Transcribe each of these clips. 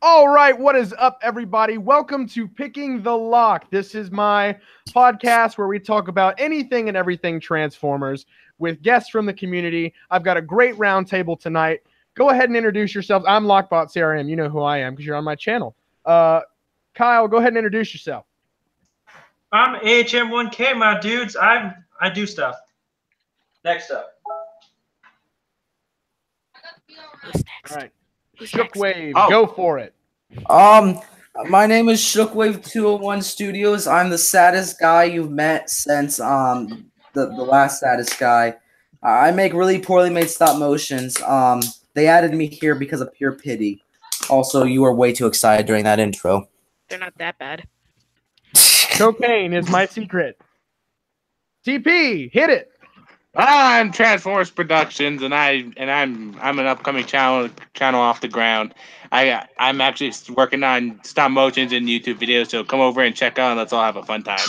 All right, what is up, everybody? Welcome to Picking the Lock. This is my podcast where we talk about anything and everything Transformers with guests from the community. I've got a great roundtable tonight. Go ahead and introduce yourself. I'm lockbotCRM. You know who I am because you're on my channel. Kyle, go ahead and introduce yourself. I'm AHM1K, my dudes. I do stuff. Next up. All right. Shockwave, go for it. My name is Shockwave 201 Studios. I'm the saddest guy you've met since the last saddest guy. I make really poorly made stop motions. They added me here because of pure pity. Also, you were way too excited during that intro. They're not that bad. Cocaine is my secret. TP, hit it. I'm Transformers Productions, and I'm an upcoming channel off the ground. I'm actually working on stop motions and YouTube videos, so come over and check out, and let's all have a fun time.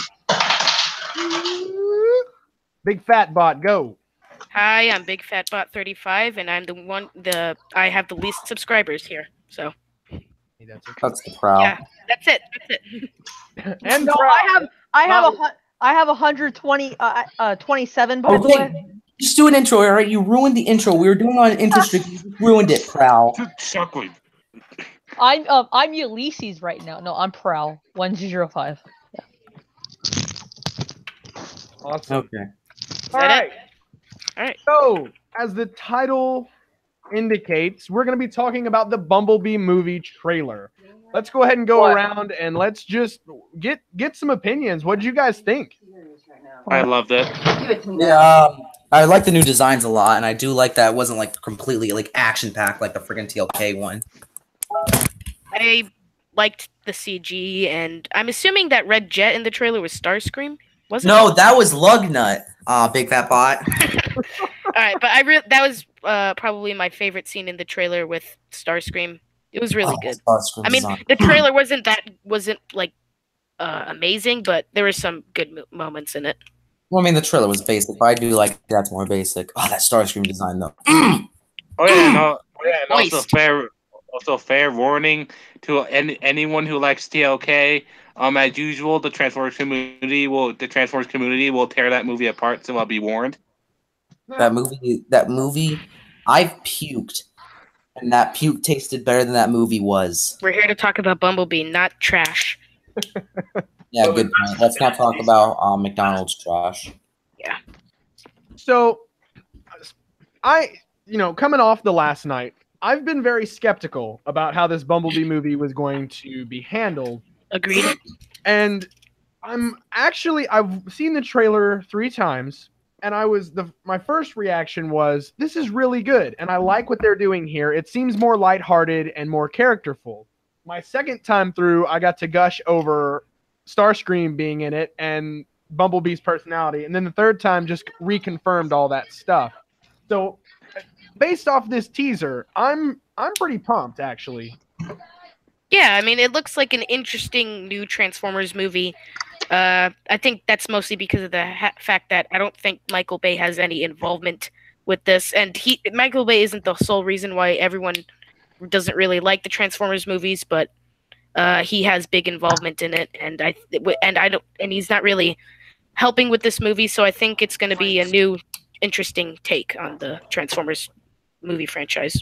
Big Fat Bot, go. Hi, I'm Big Fat Bot 35, and I'm I have the least subscribers here. So that's the proud. Yeah, that's it. And no, I have 127, by the way. Just do an intro, all right? You ruined the intro. We were doing on intro streak. You ruined it, Prowl. I'm Ulysses right now. No, I'm Prowl 105. Yeah. Awesome. Okay. All right. All right. So, as the title indicates, we're going to be talking about the Bumblebee movie trailer. Let's go ahead and go around and let's just get some opinions. What did you guys think? I loved it. Yeah, I like the new designs a lot, and I do like that it wasn't like completely like action packed like the freaking TLK one. I liked the CG, and I'm assuming that red jet in the trailer was Starscream. Was it? No, that was Lugnut. Big Fat Bot. All right, but that was probably my favorite scene in the trailer with Starscream. It was really good. I mean, the trailer wasn't like amazing, but there were some good moments in it. Well, I mean, the trailer was basic, but I do like that's more basic. Oh, that Starscream design though. And also fair warning to anyone who likes TLK. As usual, the Transformers community will tear that movie apart. So I'll be warned. That movie, I've puked. And that puke tasted better than that movie was. We're here to talk about Bumblebee, not trash. Yeah, good point. Let's not talk about McDonald's trash. Yeah. So, coming off the last night, I've been very skeptical about how this Bumblebee movie was going to be handled. Agreed. And I've seen the trailer 3 times. And my first reaction was, this is really good, and I like what they're doing here. It seems more lighthearted and more characterful. My second time through, I got to gush over Starscream being in it and Bumblebee's personality, and then the third time just reconfirmed all that stuff. So, based off this teaser, I'm pretty pumped, actually. Yeah, I mean, it looks like an interesting new Transformers movie. I think that's mostly because of the fact that I don't think Michael Bay has any involvement with this, and Michael Bay isn't the sole reason why everyone doesn't really like the Transformers movies, but he has big involvement in it, and he's not really helping with this movie, so I think it's going to be a new, interesting take on the Transformers movie franchise.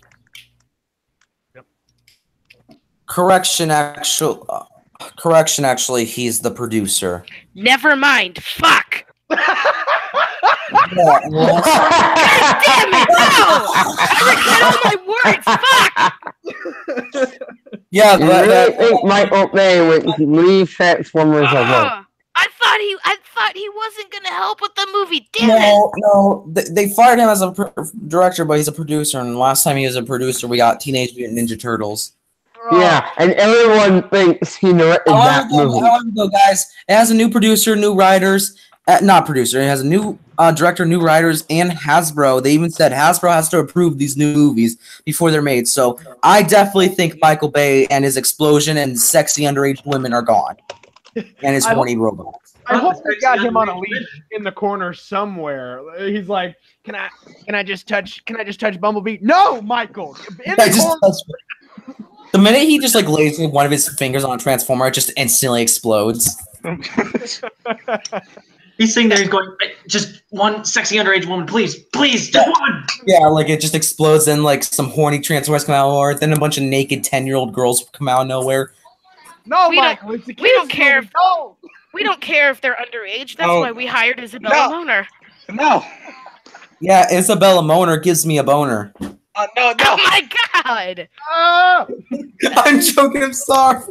Correction, actually, he's the producer. Never mind. Fuck. Yeah, God damn it! No! I regret all my words. Fuck. Yeah, I think Michael Bay would leave Transformers alone. I thought he wasn't gonna help with the movie. Damn it! No, they fired him as a director, but he's a producer. And last time he was a producer, we got Teenage Mutant Ninja Turtles. Yeah, and everyone thinks he directed that movie. However, though, guys, it has a new producer, new writers. Not producer. It has a new director, new writers, and Hasbro. They even said Hasbro has to approve these new movies before they're made. So I definitely think Michael Bay and his explosion and sexy underage women are gone, and his horny robots. I hope they got him on a leash in the corner somewhere. He's like, "Can I just touch Bumblebee?" No, Michael. In the corner. The minute he just like lays one of his fingers on a transformer, it just instantly explodes. He's sitting there, he's going, just one sexy underage woman, please, please, just one. Yeah, like it just explodes, and like some horny transformers come out of nowhere, then a bunch of naked 10-year-old girls come out of nowhere. No, We Michael, it's the we don't kids care movie. if- No. We don't care if they're underage. That's Oh. why we hired Isabella No. Moner. No. Yeah, Isabella Moner gives me a boner. No, Oh no. my god! Ah! I'm joking, I'm sorry.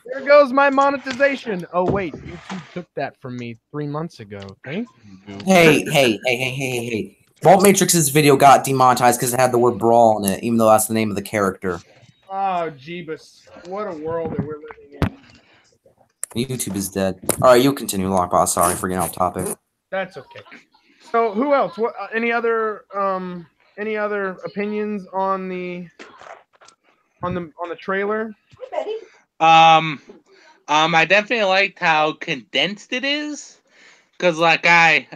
There goes my monetization. Oh wait, YouTube took that from me 3 months ago. Thank you. Hey. Vault Matrix's video got demonetized because it had the word brawl in it, even though that's the name of the character. Oh, Jeebus. What a world that we're living in. YouTube is dead. Alright, you continue, Lockbot. Sorry for getting off topic. That's okay. So who else? What any other opinions on the trailer? I definitely liked how condensed it is, because like I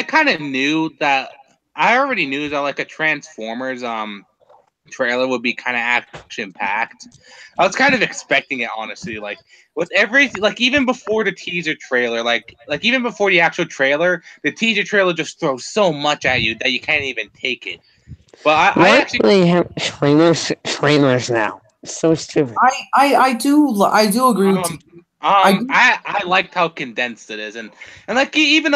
kind of knew that. I already knew that like a Transformers trailer would be kind of action packed. I was kind of expecting it, honestly. Like with everything, like even before the teaser trailer, like even before the actual trailer, the teaser trailer just throws so much at you that you can't even take it. But I actually they have trailers now. It's so stupid. I do agree with you. I liked how condensed it is, and like even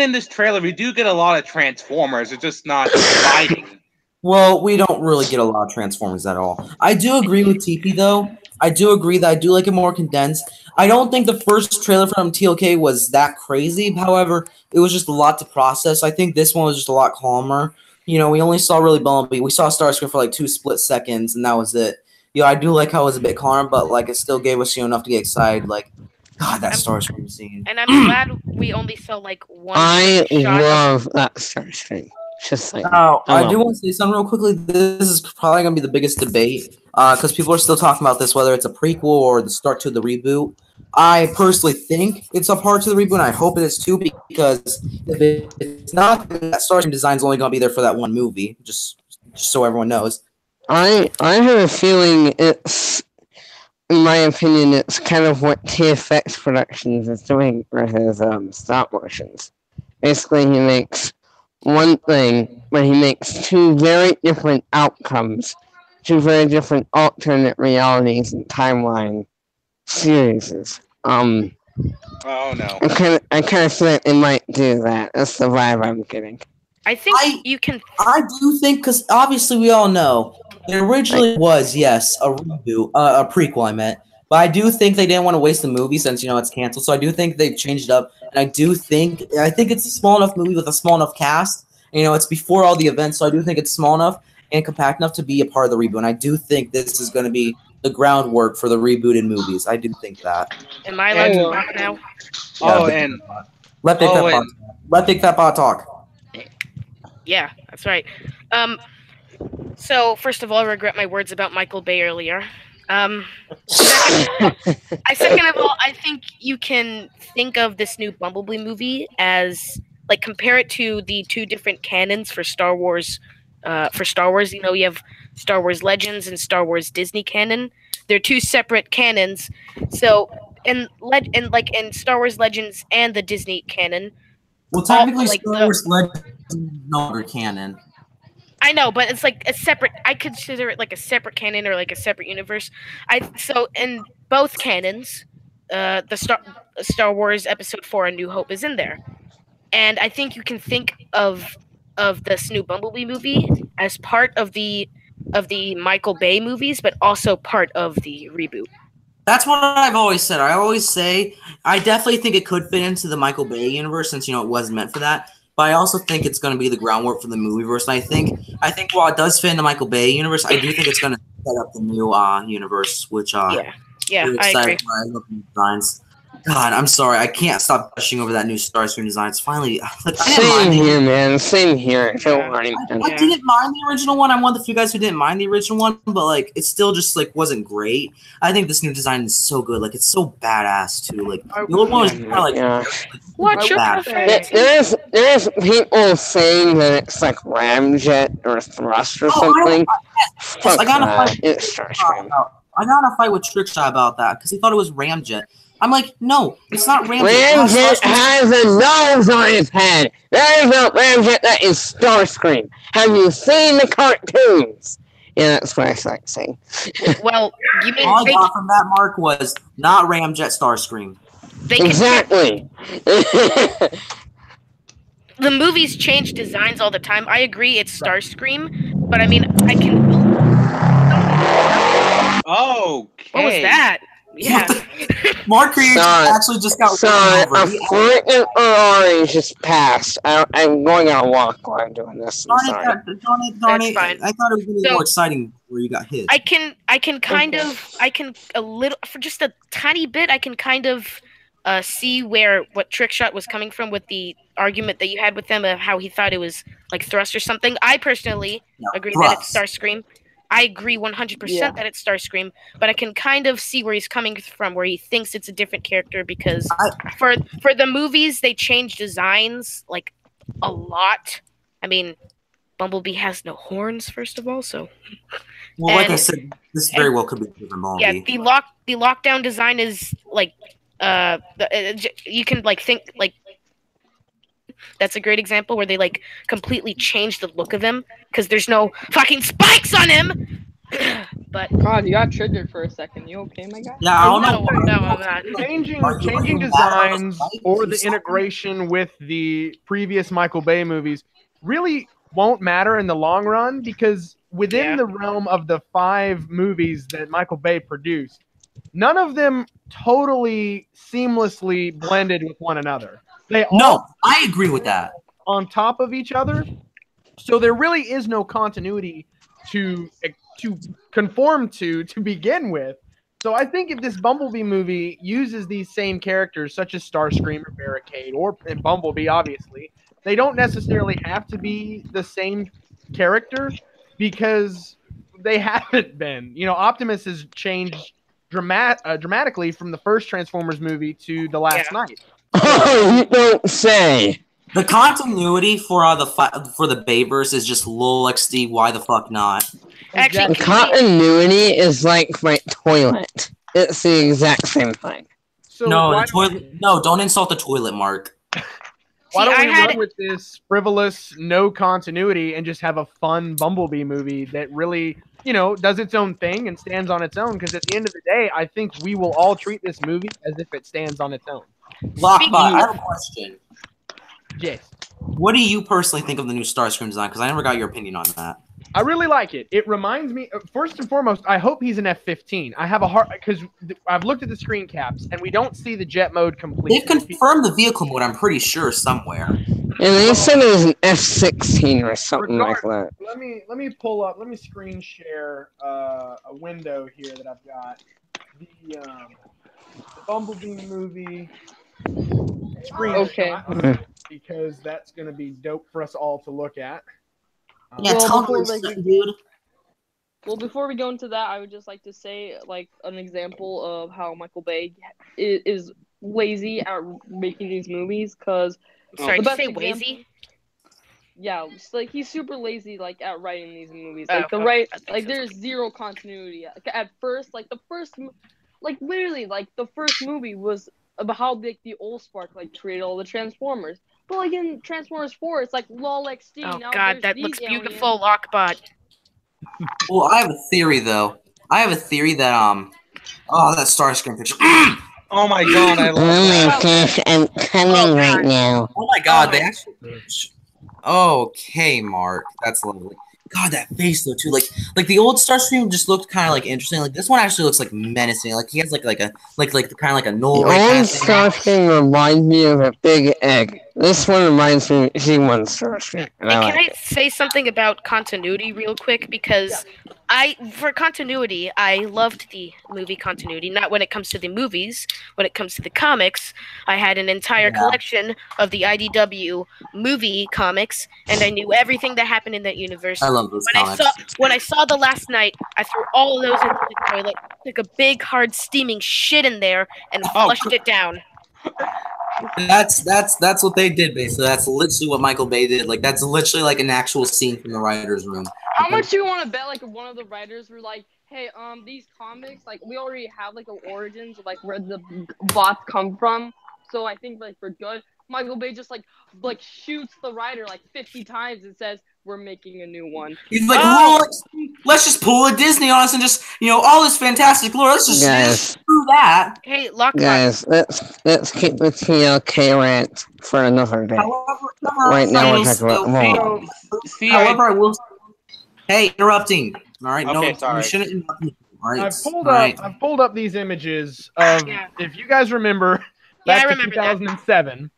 in this trailer, we do get a lot of Transformers. It's just not fighting. Well, we don't really get a lot of Transformers at all. I do agree with TP though. I do agree that I do like it more condensed. I don't think the first trailer from TLK was that crazy. However, it was just a lot to process. I think this one was just a lot calmer. You know, we only saw really Bumblebee. We saw Starscream for like 2 split seconds, and that was it. I do like how it was a bit calm, but like it still gave us enough to get excited. Like, God, that Starscream scene. And I'm glad we only saw like one I shot. love that Starscream. Just like I do want to say something real quickly. This is probably going to be the biggest debate because people are still talking about this, whether it's a prequel or the start to the reboot. I personally think it's a part to the reboot, and I hope it is too, because if it's not, that Starscream design is only going to be there for that one movie, just so everyone knows. I have a feeling it's, in my opinion, it's kind of what TFX Productions is doing with his stop motions. Basically, he makes one thing, but he makes 2 very different outcomes, 2 very different alternate realities and timeline series. Oh no! I kind of feel like they might do that. That's the vibe I'm getting. I think you can. I do think, because obviously we all know it originally was, yes, a reboot, a prequel, I meant. But I do think they didn't want to waste the movie since, it's canceled. So I do think they've changed it up. And I think it's a small enough movie with a small enough cast. It's before all the events. So I do think it's small enough and compact enough to be a part of the reboot. And I do think this is going to be the groundwork for the rebooted movies. I do think that. Am I allowed to talk now? Let Big Fat Bot talk. Yeah, that's right. So first of all, I regret my words about Michael Bay earlier. Second of all, I think you can think of this new Bumblebee movie as compare it to the 2 different canons for Star Wars. You have Star Wars Legends and Star Wars Disney canon. They're 2 separate canons. So in Star Wars Legends and the Disney canon. Well, technically, Star Wars Legends is no longer canon. I know, but it's like a separate. I consider it like a separate canon or like a separate universe. So in both canons, the Star Wars Episode 4: A New Hope is in there, and I think you can think of this new Bumblebee movie as part of the Michael Bay movies, but also part of the reboot. That's what I've always said. I always say I definitely think it could fit into the Michael Bay universe since it wasn't meant for that. But I also think it's going to be the groundwork for the movieverse. And I think while it does fit in the Michael Bay universe, I do think it's going to set up the new universe, which yeah, I agree. designs. God, I'm sorry. I can't stop gushing over that new Starscream design. It's finally like I didn't Same mind here, it. man. Same here. Don't worry. I didn't mind the original one. I'm one of the few guys who didn't mind the original one, but like it still just like wasn't great. I think this new design is so good. Like it's so badass too. Like the old one was kind of like Watch your bad. There's people saying that it's like ramjet or thrust or something. Fuck I got in a that. fight. It's Starscream. I got in a fight with Trickshot about that because he thought it was ramjet. I'm like, no, it's not ramjet. Ramjet has a nose on his head. That is not ramjet. That is Starscream. Have you seen the cartoons? Yeah, that's what I like saying. Well, you mean All I got from that, Mark, was not ramjet Starscream. Exactly. The movies change designs all the time. I agree, it's Starscream, but I mean, I can. Okay. What was that? Yeah. Mark Creator actually just got Sorry, over. a freaking Ferrari just passed. I'm going on a walk while I'm doing this. I'm sorry. Darn it. Fine. I thought it was going to be more exciting where you got hit. I can a little, for just a tiny bit, I can kind of see what Trickshot was coming from with the argument that you had with him of how he thought it was like thrust or something. I personally agree that it's Starscream. I agree 100% that it's Starscream, but I can kind of see where he's coming from, where he thinks it's a different character because for the movies they change designs like a lot. I mean, Bumblebee has no horns, first of all, so. Well, like I said, this very well could be different Bumblebee. Yeah, the lockdown design is like you can like think like. That's a great example where they like completely change the look of him because there's no fucking spikes on him. But God, you got triggered for a second. You okay, my guy? Yeah, I don't know. No, I'm not. Changing designs or the integration with the previous Michael Bay movies really won't matter in the long run because within the realm of the 5 movies that Michael Bay produced, none of them totally seamlessly blended with one another. They all I agree with that. On top of each other, so there really is no continuity to conform to begin with. So I think if this Bumblebee movie uses these same characters, such as Starscream or Barricade or Bumblebee, obviously, they don't necessarily have to be the same character because they haven't been. You know, Optimus has changed dramatically from the first Transformers movie to the last night. Oh, you don't say. The continuity for the Bayverse is just lol XD. Why the fuck not? Actually, The continuity is like my toilet. It's the exact same thing. So No, the toilet. No, don't insult the toilet, Mark. Why don't we run with this frivolous, no continuity and just have a fun Bumblebee movie that really, you know, does its own thing and stands on its own? Because at the end of the day, I think we will all treat this movie as if it stands on its own. Lockbot, I have a question. Yes. What do you personally think of the new Starscream design? Because I never got your opinion on that. I really like it. It reminds me, first and foremost, I hope he's an F-15. I have a heart, because I've looked at the screen caps, and we don't see the jet mode completely. They've confirmed the vehicle mode, I'm pretty sure, somewhere. And they said it was an F-16 or something like that. Let me pull up, let me screen share a window here that I've got. The Bumblebee movie screen because that's going to be dope for us all to look at. Dude. Well, before we go into that, I would just like to say, like, an example of how Michael Bay is lazy at making these movies. Because sorry, did you say lazy? Yeah, just, like he's super lazy, like at writing these movies. Like there's zero continuity. At first, like literally, like the first movie was about how big the old Spark like created all the Transformers. But like in Transformers 4, it's like lol XD. Oh now god, that looks beautiful, Lockbot. Well, I have a theory though. I have a theory that that Starscream picture. Oh my god, I love that. Gosh, I'm coming right now. Oh my god, they actually. Okay, Mark, that's lovely. God, that face though too. Like the old Starscream just looked kind of like interesting. Like this one actually looks like menacing. Like he has like a kind of like a null. The old Starscream reminds me of a big egg. This one reminds me of G1 Starscream. Can I say something about continuity real quick? Because For continuity, I loved the movie continuity. Not when it comes to the movies. When it comes to the comics, I had an entire collection of the IDW movie comics, and I knew everything that happened in that universe. I love those comics. When I saw The Last Night, I threw all of those into the toilet, took a big, hard, steaming shit in there, and flushed it down. That's what they did, basically. That's literally what Michael Bay did. Like, that's literally like an actual scene from the writer's room. How much do you want to bet, like, one of the writers were like, hey, these comics, like, we already have, like, the origins of, like, where the bots come from, so I think, like, for good, Michael Bay just, like shoots the writer, like, 50 times and says, we're making a new one. He's like, let's just pull a Disney on us and just, all this fantastic lore, let's just do that. Hey, Lockbot. Guys, let's keep the TLK rant for another day. Right now we're talking about Wall. However, I will... Hey, interrupting. All right, Okay, sorry. You shouldn't interrupt me. All right. I've pulled up these images of, if you guys remember, back to 2007,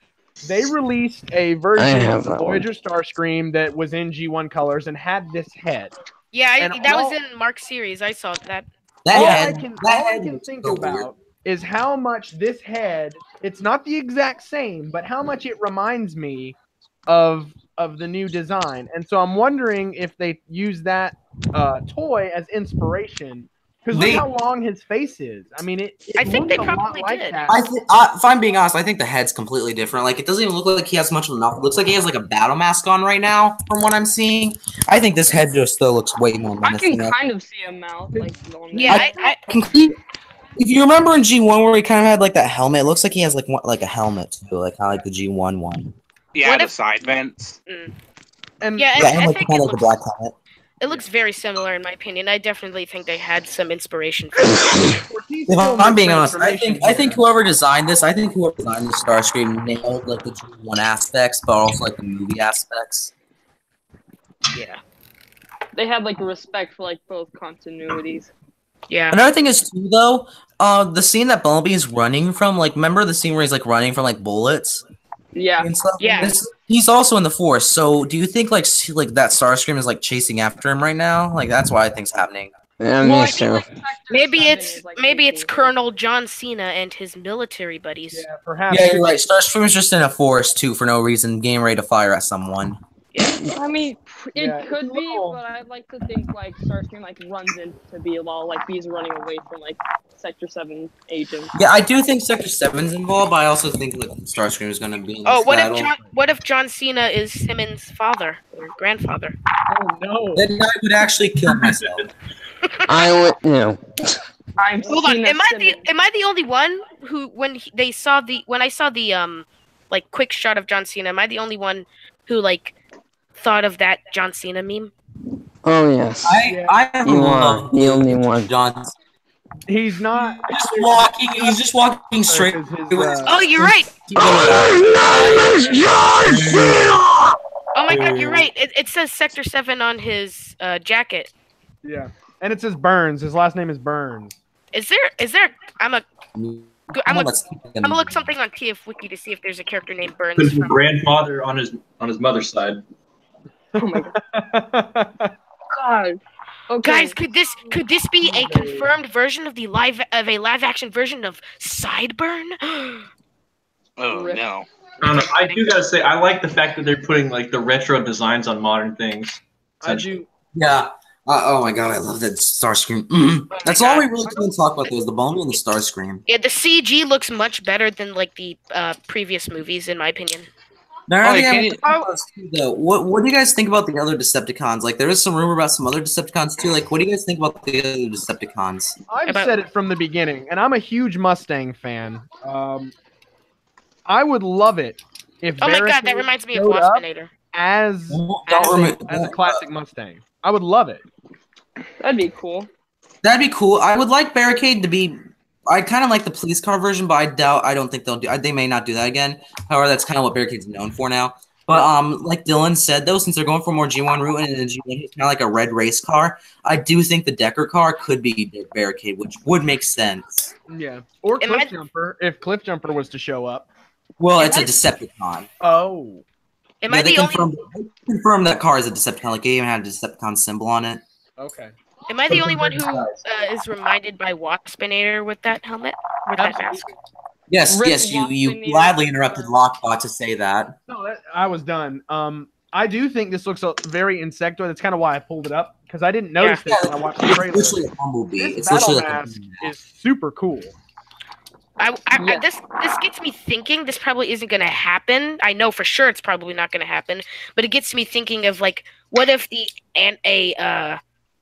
they released a version of the Voyager Starscream that was in G1 colors and had this head. Yeah, that was in Mark's series. I saw that. All I can think about is how much this head, it's not the exact same, but how much it reminds me of the new design. And so I'm wondering if they use that toy as inspiration. Because look how long his face is. I mean, I think they probably did. If I'm being honest, I think the head's completely different. Like, it doesn't even look like he has much of a mouth. It looks like he has, like, a battle mask on right now, from what I'm seeing. I think this head just still looks way more menacing. I can kind of see a mouth. Like, if you remember in G1 where he kind of had, like, that helmet, it looks like he has, like a helmet, too. Like, kind of like the G1 one. Yeah, the side vents. And I think kind of like the black helmet. It looks very similar, in my opinion. I definitely think they had some inspiration. If I'm being honest, I think whoever designed this Starscream nailed like the G1 aspects, but also like the movie aspects. Yeah. They had like respect for like both continuities. Yeah. Another thing is too though, the scene that Bumblebee is running from, like, remember the scene where he's like running from like bullets? Yeah. And stuff? Yeah. He's also in the Force, so do you think like that Starscream is like chasing after him right now? Like, that's what I think's happening. Maybe it's Colonel John Cena and his military buddies. Yeah, perhaps. Yeah, you're right. Starscream's just in a forest too for no reason, getting ready to fire at someone. I mean, it could be, but I'd like to think like Starscream like runs into Beelal, like he's running away from like Sector 7 agents. Yeah, I do think Sector 7's involved, but I also think like Starscream is gonna be in this battle. What if John Cena is Simmons' father or grandfather? Oh no! Then I would actually kill myself. I would, Hold on. Am I the only one who when I saw the like quick shot of John Cena, am I the only one who like thought of that John Cena meme? Oh yes. I you are the only one. John. He's not He's just walking straight. Oh, you're right. Oh my God, you're right. It says Sector 7 on his jacket. Yeah, and it says Burns. His last name is Burns. Is there? I'm gonna look something on TF Wiki to see if there's a character named Burns. His grandfather on his mother's side. Oh my God. Okay. Guys, could this be a confirmed version of a live action version of Sideburn? Oh no. I don't know. I do gotta say, I like the fact that they're putting like the retro designs on modern things. I do. Yeah. Oh my God, I love that Starscream. That's all we really can talk about. Is the Bumblebee and the Starscream. Yeah, the CG looks much better than like the previous movies, in my opinion. Now, what do you guys think about the other Decepticons? Like, there is some rumor about some other Decepticons too. Like, what do you guys think about the other Decepticons? I've said it from the beginning, and I'm a huge Mustang fan. I would love it if. Oh my God, that reminds me of Waspinator. As a classic Mustang, I would love it. That'd be cool. That'd be cool. I would like Barricade to be. I kind of like the police car version, but I don't think they'll do. They may not do that again. However, that's kind of what Barricade's known for now. But like Dylan said, though, since they're going for more G1 route and the G1 is kind of like a red race car, I do think the Decker car could be Barricade, which would make sense. Yeah, or Cliffjumper if Cliffjumper was to show up. Well, it's a Decepticon. Oh. They confirmed that car is a Decepticon. Like, they even had a Decepticon symbol on it. Okay. Am I the only one who is reminded by Waspinator with that helmet, with that mask? Yes, Rip yes, you Waspinator. gladly interrupted Lockbot to say that. No, I was done. I do think this looks very insectoid. That's kind of why I pulled it up because I didn't notice this when I watched the It's trailer. literally a Bumblebee. This It's battle literally like mask is super cool. This gets me thinking. This probably isn't going to happen. I know for sure it's probably not going to happen. But it gets me thinking of like, what if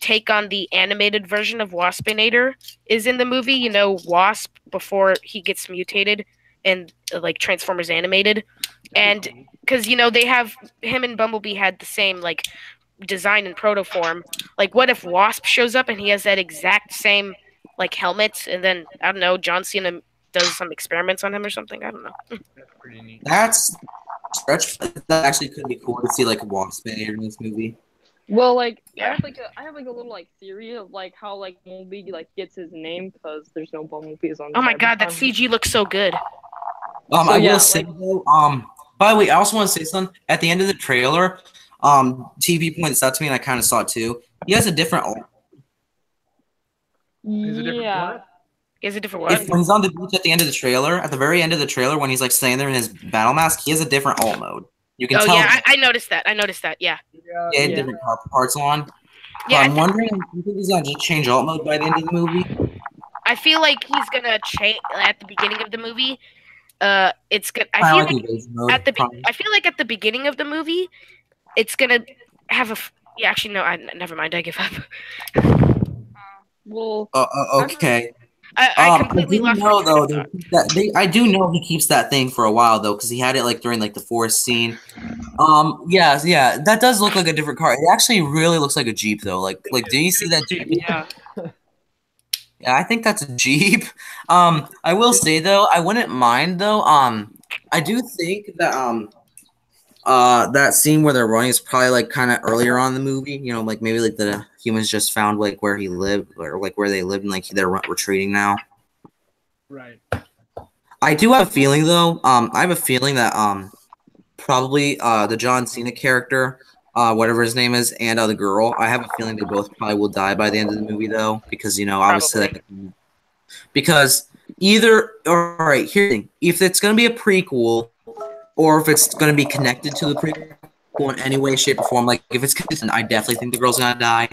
take on the animated version of Waspinator is in the movie? You know, Wasp before he gets mutated and like Transformers animated, and because you know they have him and Bumblebee had the same like design and protoform. Like, what if Wasp shows up and he has that exact same like helmet, and then I don't know, John Cena does some experiments on him or something. I don't know. That's pretty neat. That's stretch. That actually could be cool to see like Waspinator in this movie. Well, like Yeah. I have like a little like theory of like how like Bumblebee like gets his name because there's no Bumblebees on. Oh my Cybertron. god, that CG looks so good. I yeah, will say though, by the way, I also want to say something. At the end of the trailer, TV pointed this out to me and I kind of saw it too. He has a different alt. Is it different what? Is it different what? If when he's on the beach at the end of the trailer, at the very end of the trailer, when he's like standing there in his battle mask, he has a different alt mode. You can Oh tell. yeah, I noticed that. I noticed that. Yeah. He had different parts on. Yeah, I'm wondering, do you think he's gonna just change alt mode by the end of the movie? I feel like he's gonna change at the beginning of the movie. It's gonna. I Kinda feel like like Invasion mode, at the. probably. I feel like at the beginning of the movie, it's gonna have a. Yeah, actually, no. Never mind. I give up. Well, Okay. I completely lost my train of thought. I do know he keeps that thing for a while though, because he had it like during like the forest scene. Yeah, that does look like a different car. It actually really looks like a Jeep though. Like, do you see that Jeep? Yeah. Yeah, I think that's a Jeep. I will say though, I wouldn't mind though. I do think that that scene where they're running is probably like kind of earlier on in the movie. You know, like maybe like the humans just found like where he lived or like where they lived and like they're retreating now. Right. I do have a feeling though. I have a feeling that probably the John Cena character, whatever his name is, and the girl. I have a feeling they both probably will die by the end of the movie though, because you know obviously because either all right. Here's the thing: if it's gonna be a prequel, or if it's gonna be connected to the prequel in any way, shape, or form. Like if it's consistent, I definitely think the girl's gonna die.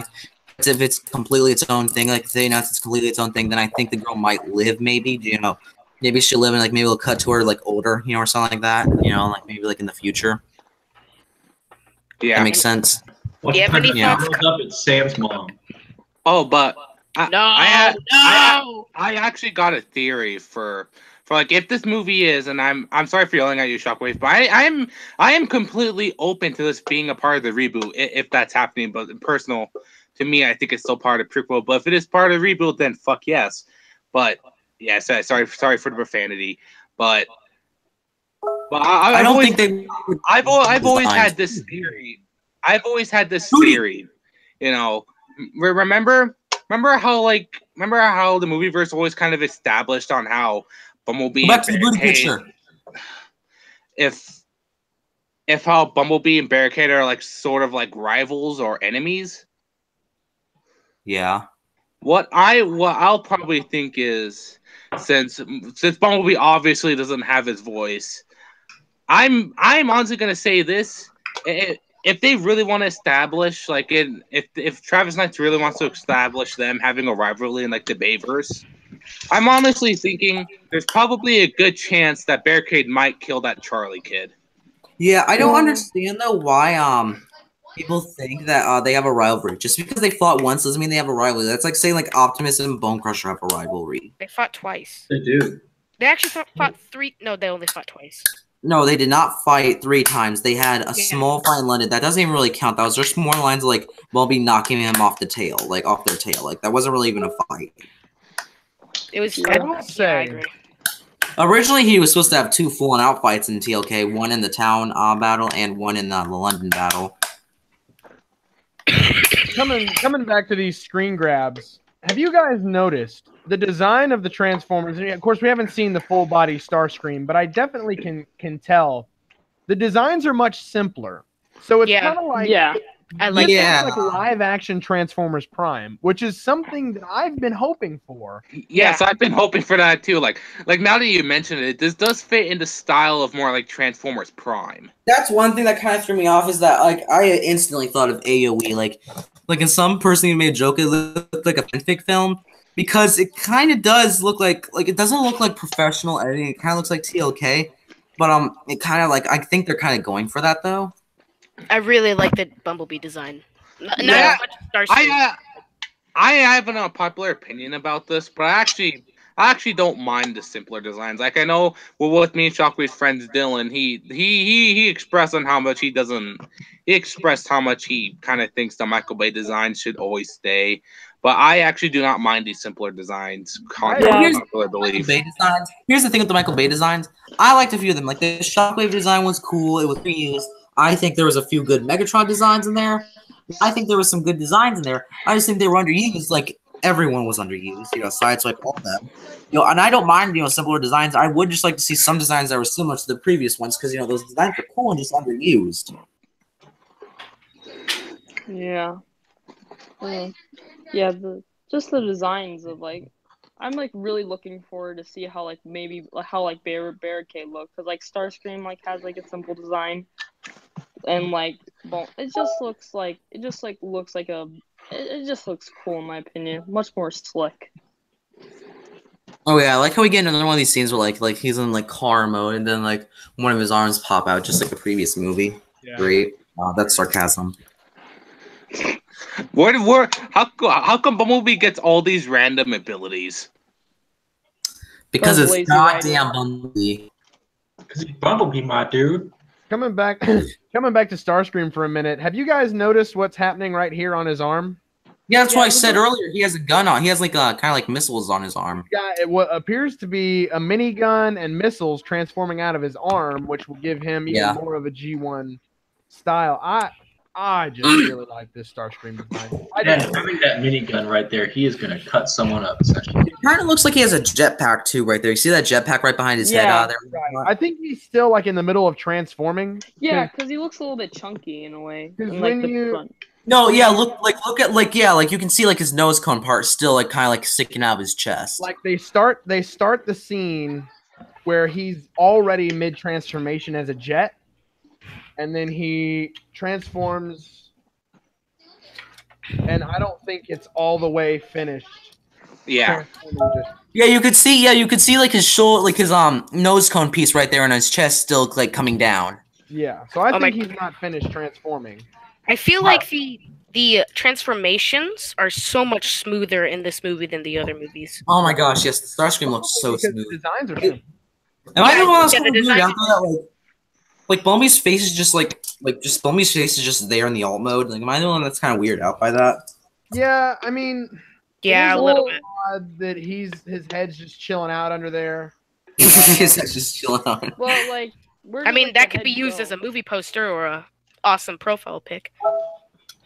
If it's completely its own thing, like they announce it's completely its own thing, then I think the girl might live. Maybe you know. Maybe she'll live in like maybe we'll cut to her like older, you know, or something like that. You know, like maybe like in the future. Yeah, that makes sense. What Yeah, but he grows up, it's Sam's mom. Oh, but I No. actually got a theory for like if this movie is, and I'm sorry for yelling at you, Shockwave, but I am completely open to this being a part of the reboot if that's happening. But personal to me, I think it's still part of the prequel. But if it is part of the reboot, then fuck yes. But yeah, sorry for the profanity, but I don't think they. I've always had this theory. You know, remember how the movie verse always kind of established on how Bumblebee. Go back to the booty picture. If how Bumblebee and Barricade are like sort of like rivals or enemies. Yeah. What I'll probably think is since Bumblebee obviously doesn't have his voice, I'm honestly gonna say this: if they really want to establish if Travis Knight really wants to establish them having a rivalry in like the Bayverse, I'm honestly thinking there's probably a good chance that Barricade might kill that Charlie kid. Yeah, I don't understand though why people think that they have a rivalry. Just because they fought once doesn't mean they have a rivalry. That's like saying like Optimus and Bone Crusher have a rivalry. They fought twice. They do. They actually fought three. No, they only fought twice. No, they did not fight 3 times. They had a small fight in London. That doesn't even really count. That was just more lines like Bumblebee knocking him off the tail, like off their tail. Like that wasn't really even a fight. It was. I will say. I agree. Originally, he was supposed to have 2 full-on-out fights in TLK, one in the town battle and one in the London battle. Coming back to these screen grabs, have you guys noticed the design of the Transformers? And of course, we haven't seen the full body Starscream, but I definitely can tell the designs are much simpler. So it's kind of like I like This Yeah. looks like live action Transformers Prime, which is something that I've been hoping for. Yes, I've been hoping for that too. Like now that you mention it, this does fit in the style of more like Transformers Prime. That's one thing that kind of threw me off is that like I instantly thought of AOE like in some person who made a joke it looked like a fanfic film because it kind of does look like it doesn't look like professional editing. It kind of looks like TLK, but it kind of like I think they're kind of going for that though. I really like the Bumblebee design. Not Yeah. as much Starscream. I have an unpopular opinion about this, but I actually don't mind the simpler designs. Like I know, well, with me and Shockwave's friends Dylan, he expressed on how much he doesn't. He expressed how much he kind of thinks the Michael Bay design should always stay. But I actually do not mind these simpler designs. Contrary to popular belief. Here's the thing with the Michael Bay designs. I liked a few of them. Like the Shockwave design was cool. It was reused. I think there was a few good Megatron designs in there. I think there was some good designs in there. I just think they were underused. Like everyone was underused, sideswipe all of them. And I don't mind, simpler designs. I would just like to see some designs that were similar to the previous ones because those designs are cool and just underused. Yeah. Yeah, just the designs of I'm really looking forward to see how Barricade look because Starscream has a simple design and it just looks cool in my opinion, much more slick. Oh yeah, I like how we get another one of these scenes where like he's in car mode and then one of his arms pop out just like the previous movie. Yeah. Great. That's sarcasm. How come Bumblebee gets all these random abilities? Because it's goddamn Bumblebee. Because he's Bumblebee, my dude. Coming back to Starscream for a minute. Have you guys noticed what's happening right here on his arm? Yeah, that's why I said earlier he has a gun on. He has kind of missiles on his arm. Yeah, what appears to be a minigun and missiles transforming out of his arm, which will give him even more of a G1 style. I just really like this Starscream design. Having that minigun right there, he is going to cut someone up, essentially. It kind of looks like he has a jetpack, too, right there. You see that jetpack right behind his head? There? Right. I think he's still, in the middle of transforming. Yeah, because he looks a little bit chunky in a way. When No, yeah, look at you can see his nose cone part still kind of sticking out of his chest. They start the scene where he's already mid transformation as a jet. And then he transforms, and I don't think it's all the way finished. Yeah. Yeah, you could see his shoulder, his nose cone piece right there on his chest still coming down. Yeah, so I think he's not finished transforming. I feel like the transformations are so much smoother in this movie than the other movies. Oh my gosh, yes, the Starscream looks so smooth. The designs are simple. Am I the one that's weird out there that Bumblebee's face is just Bumblebee's face is just there in the alt mode? Am I the one that's kind of weird out by that? Yeah, I mean, yeah, a little bit. Odd that his head's just chilling out under there. His head's just chilling out. Well, that could be used as a movie poster or a awesome profile pic.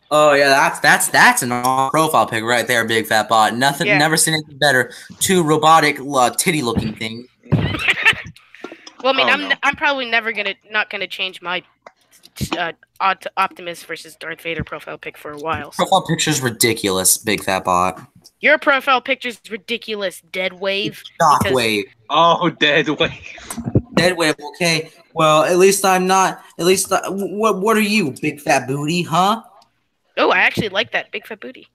Oh yeah, that's an awesome profile pic right there, big fat bot. Never seen anything better. Two robotic titty looking things. Well, I mean, I'm probably not gonna change my Optimus versus Darth Vader profile pic for a while. So. Profile picture's ridiculous, big fat bot. Your profile picture's ridiculous, Dead Wave. Shockwave. Oh, Dead Wave. Dead Wave. Okay. Well, at least I'm not. At least what are you, big fat booty, huh? Oh, I actually like that big fat booty.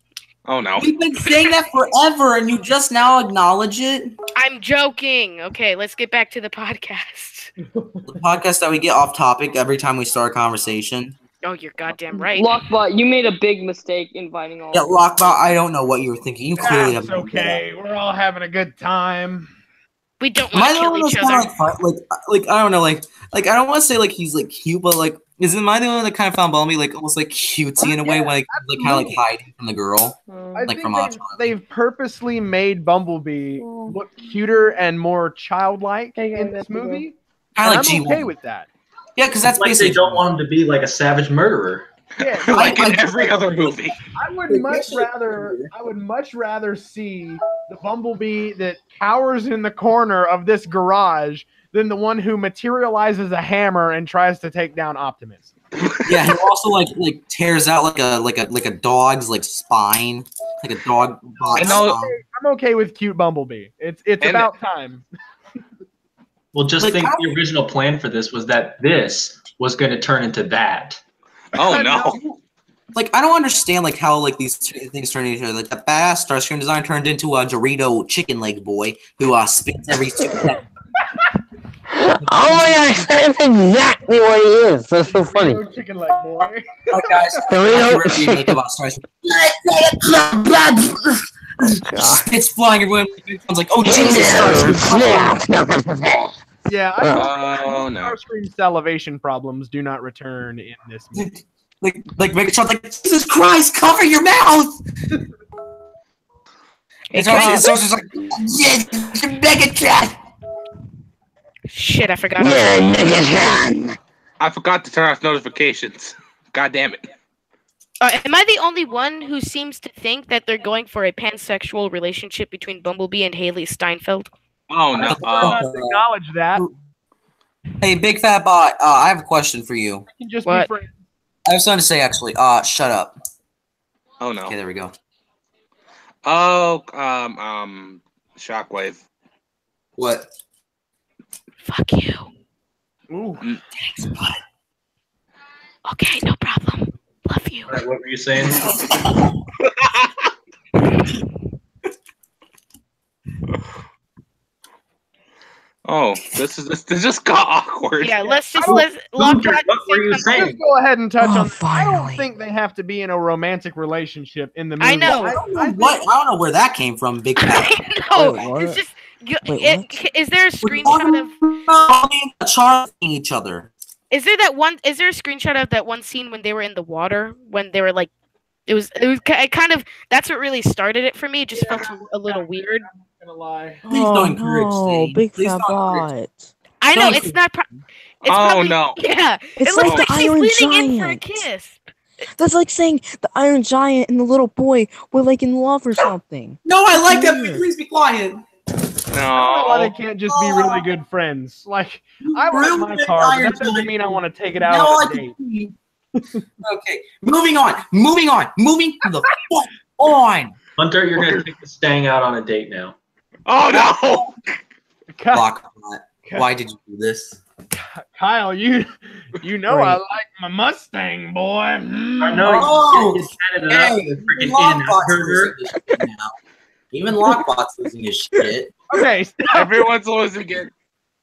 Oh no. We've been saying that forever, and you just now acknowledge it. I'm joking. Okay, let's get back to the podcast. The podcast that we get off topic every time we start a conversation. Oh, you're goddamn right. Lockbot, you made a big mistake inviting all. Yeah, Lockbot, I don't know what you were thinking. You clearly have. It's okay. We're all having a good time. We don't want to kill each other. I don't know, I don't want to say he's cute, but am I the one that kind of found Bumblebee almost cutesy in a way when kind of hiding from the girl, I think they've purposely made Bumblebee look cuter and more childlike in this movie. Kind of I'm okay with that. Yeah, because that's basically they don't want him to be a savage murderer. Yeah, in every other movie. I would much rather see the Bumblebee that cowers in the corner of this garage than the one who materializes a hammer and tries to take down Optimus. Yeah, he also like tears out like a dog's like spine, like a dog. I'm okay with cute Bumblebee. It's about time. Well, just Like, think the original plan for this was that this was going to turn into that. Oh no! Like I don't understand like how like these two things turn into each other. Like the badass Starscream design turned into a Dorito chicken leg boy who spits every 2 seconds. Oh my gosh, that's exactly what he is. That's so funny. Chicken leg boy. Oh, guys, Dorito remake about Starscream. It's flying everywhere. Everyone's like, "Oh Jesus!" Starscream. Yeah, Oh no! Starscream's salivation problems do not return in this movie. like Megatron's like, "Jesus Christ, cover your mouth!" It's just like, "Yes, Megatron." Shit, I forgot. I forgot to turn off notifications. God damn it! Am I the only one who seems to think that they're going for a pansexual relationship between Bumblebee and Haley Steinfeld? Oh no! Acknowledge that. Hey, Big Fat Bot, I have a question for you. You can just What? be friends. I have something to say, actually. Shut up. Oh no! Okay, there we go. Oh, Shockwave. What? Fuck you. Ooh. Thanks, bud. Okay, no problem. Love you. All right, what were you saying? Oh, this just got awkward. Yeah, let's Hunter, what were you Just saying? go ahead and touch on. I finally. don't think they have to be in a romantic relationship in the movie. I know. I don't know what. I don't know where that came from, Big Fat. I know. Wait, what? It's just. Wait, Is there a screenshot of? Charming each other. Is there that one? Is there a screenshot of that one scene when they were in the water when they were like? It kind of. That's what really started it for me. It just felt a little weird. I'm not gonna lie. Please don't encourage Zane. Big Please fat don't encourage- bot. I know Don't it's you- not. It's Oh, probably, no. Yeah, It's it looks like the she's Iron leaning in for a Giant. kiss. That's like saying the Iron Giant and the little boy were like in love or something. No, I like that. Weird. Please be quiet. I don't know why they No. can't just be really good friends. Like, I like Really my good car, but Iron that doesn't Giant. mean I want to take it out Now on I a date. can. Okay, moving on. Moving the fuck on. Hunter, you're going to take the Stang out on a date now. Oh no! Lockbot, why did you do this? Kyle, you know I like my Mustang, boy. I Mm. know Oh, you had it up Hey, with freaking even In-N-Out Lockbot's burger. losing his shit now. Even Lockbot's losing his shit. Okay, stop. Everyone's losing again.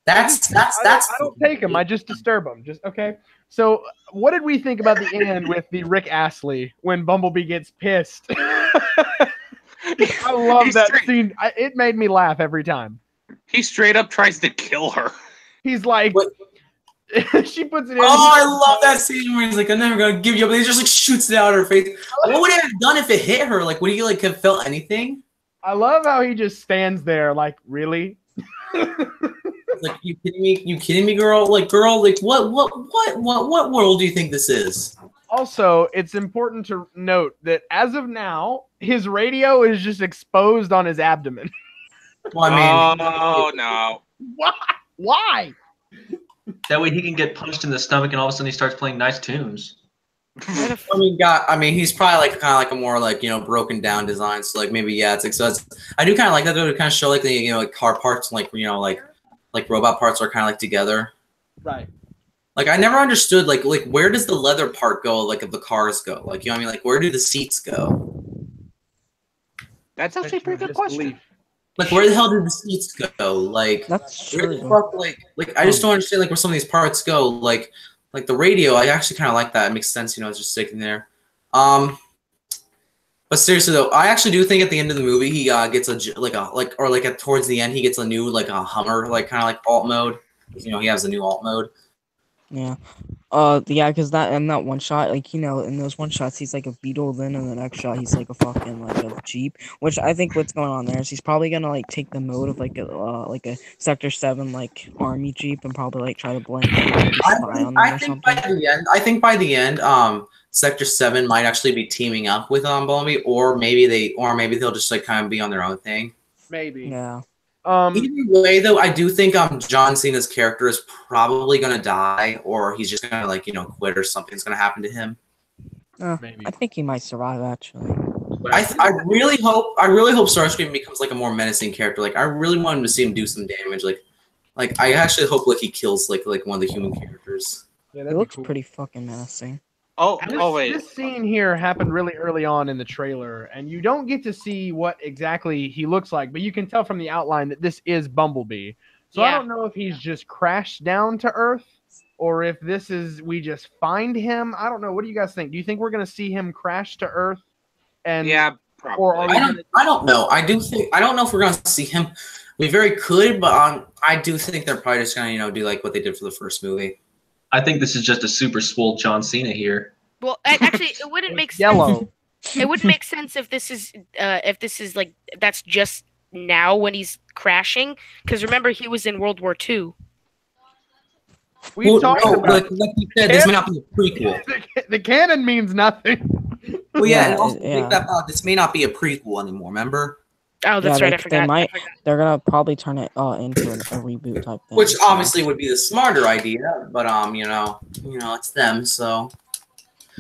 That's. I don't take them. I just disturb them. Just okay. So, what did we think about the end with the Rick Astley when Bumblebee gets pissed? I love that scene. It made me laugh every time. He straight up tries to kill her. He's like, What? she puts it in. Oh, I love that scene where he's like, "I'm never gonna give you up." And he just like shoots it out of her face. What would he have done if it hit her? Like, would he like have felt anything? I love how he just stands there, like, really? Like, you kidding me? You kidding me, girl? Like, what world do you think this is? Also, it's important to note that as of now, his radio is just exposed on his abdomen. Well, I mean, Oh no! Why? Why? That way he can get punched in the stomach and all of a sudden he starts playing nice tunes. I mean, he's probably like kind of like a more like broken down design. So like maybe it's like so. I do kind of like that though, to kind of show like the like car parts like like robot parts are kind of like together. Right. Like I never understood like where does the leather part go? Like if the cars go, like what I mean, like where do the seats go? That's actually a pretty good question. Disbelief. Like where the hell did the seats go? Like That's where the true. fuck, like I just don't understand like where some of these parts go. Like the radio, I actually kind of like that. It makes sense, it's just sticking there. But seriously though, I actually do think at the end of the movie he gets towards the end he gets a new like a Hummer like kind of like alt mode. He has a new alt mode. Yeah. Yeah, because that in that one shot, like in those one shots, he's like a Beetle. Then in the next shot, he's like a fucking like a Jeep. Which I think what's going on there is he's probably gonna like take the mode of like a Sector 7 like army Jeep and probably like try to blend in and spy on them or something. I think by the end, Sector 7 might actually be teaming up with Bumblebee, or maybe they'll just like kind of be on their own thing. Maybe. Yeah. Either way, though, I do think John Cena's character is probably gonna die, or he's just gonna like quit, or something's gonna happen to him. Maybe. I think he might survive actually. I really hope Starscream becomes like a more menacing character. Like I really want him to see him do some damage. Like I actually hope like he kills like one of the human characters. Yeah, It looks pretty fucking menacing. Wait. This scene here happened really early on in the trailer, and you don't get to see what exactly he looks like, but you can tell from the outline that this is Bumblebee. So I don't know if he's just crashed down to Earth, or if this is we just find him. I don't know. What do you guys think? Do you think we're gonna see him crash to Earth? And Yeah, probably. Or are we I don't know. I don't know if we're gonna see him. We very could, but I do think they're probably just gonna do like what they did for the first movie. I think this is just a super swole John Cena here. Well, actually, it wouldn't make sense. yellow. It wouldn't make sense if this is like that's just now when he's crashing. Because remember, he was in World War II. We talked about like you said, this may not be a prequel. the canon means nothing. Well, yeah, and Yeah, also yeah. think that this may not be a prequel anymore. Remember? Oh, that's right. I forgot. They're gonna probably turn it into a reboot type thing. Which obviously would be the smarter idea, but it's them. So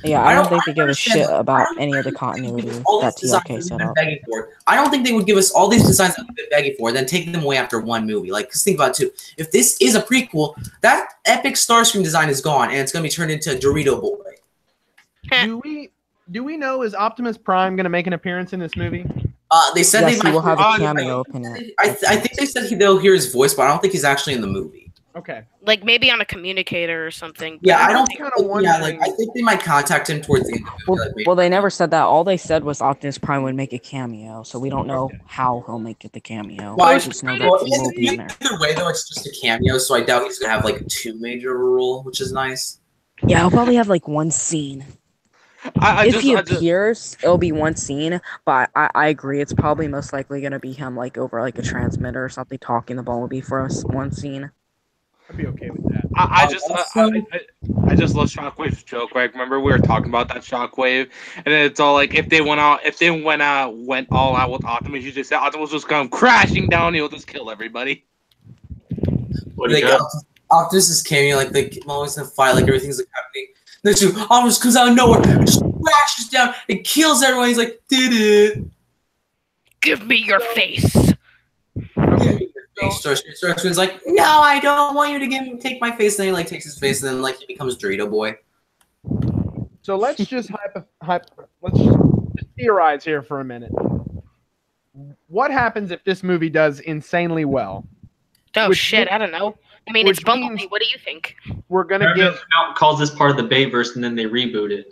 Yeah, I don't think they give a understand shit that. about I don't any of the understand continuity all that these designs TLK we've set been up. begging for. I don't think they would give us all these designs that we've been begging for, then take them away after one movie. Like, cause think about it too. If this is a prequel, that epic Starscream design is gone, and it's gonna be turned into Dorito Boy. Do we know, is Optimus Prime going to make an appearance in this movie? They said Yes, they he might will have a cameo opinion. I think they said they'll hear his voice, but I don't think he's actually in the movie. Okay. Like maybe on a communicator or something. Yeah, I I'm don't kinda think. Yeah, like wondering- I think they might contact him towards the end of the movie. Well, they never said that. All they said was Optimus Prime would make a cameo, so we don't know how he'll make it the cameo. Well, We just know that he will be in there. Either way, though, it's just a cameo, so I doubt he's gonna have like too major of a role, which is nice. Yeah, he'll probably have like one scene. If he appears, it'll be one scene, but I agree. It's probably most likely going to be him like over like a transmitter or something talking to Bumblebee for us one scene. I'd be okay with that. I just love Shockwave's joke. Right? Remember we were talking about that Shockwave, and then it's all like if they went all out with Optimus, you just said Optimus was come crashing down, he'll just kill everybody. What do you got? Optimus is cameo, like the always in a fight, like everything's like happening. Then Optimus comes out of nowhere, and just crashes down, and kills everyone. He's like, did it? Give me your face. Starscream's like, no, I don't want you to take my face. And then he like takes his face, and then like he becomes Dorito Boy. So let's just let's just theorize here for a minute. What happens if this movie does insanely well? Oh Which shit, means- I don't know. I mean, which it's Bumblebee. means- What do you think? We're gonna get Paramount calls this part of the Bayverse, and then they reboot it.